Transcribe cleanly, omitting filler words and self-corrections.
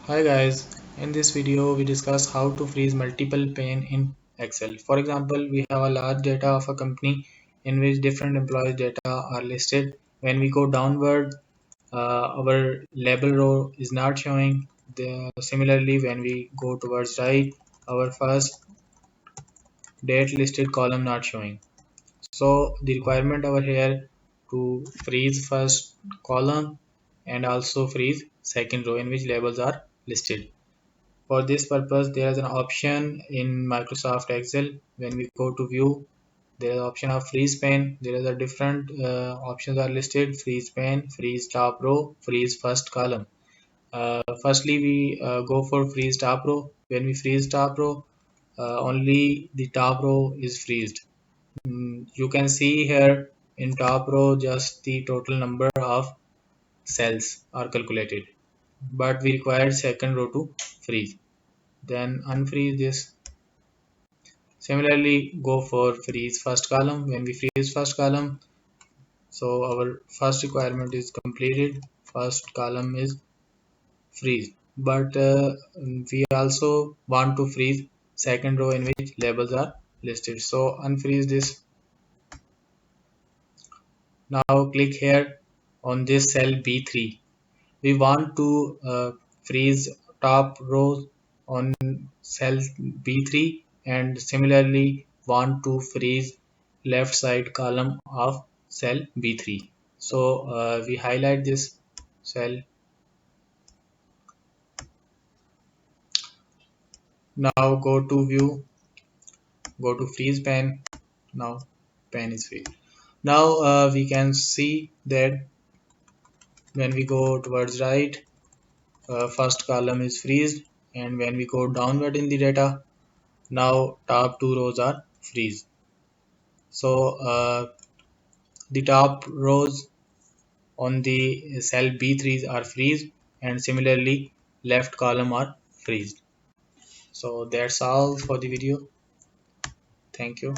Hi guys, in this video we discuss how to freeze multiple pane in Excel. For example, we have a large data of a company in which different employees data are listed. When we go downward, our label row is not showing. Similarly, when we go towards right, our first date listed column not showing. So the requirement over here to freeze first column and also freeze second row in which labels are listed. For this purpose, there is an option in Microsoft Excel. When we go to view, there is an option of freeze pane. There is a different options are listed: freeze pane, freeze top row, freeze first column. Firstly, we go for freeze top row. When we freeze top row, only the top row is freezed. You can see here in top row just the total number of cells are calculated, but we require second row to freeze. Then unfreeze this. Similarly, go for freeze first column. When we freeze first column, so our first requirement is completed. First column is freeze, but we also want to freeze second row in which labels are listed. So unfreeze this. Now click here on this cell B3. We want to freeze top row on cell B3 and similarly want to freeze left side column of cell B3. So we highlight this cell. Now go to view, go to freeze pane. Now pane is freeze. Now we can see that when we go towards right, first column is freezed, and when we go downward in the data, now top two rows are freeze. So the top rows on the cell B3 are freeze, and similarly left column are freeze. So that's all for the video. Thank you.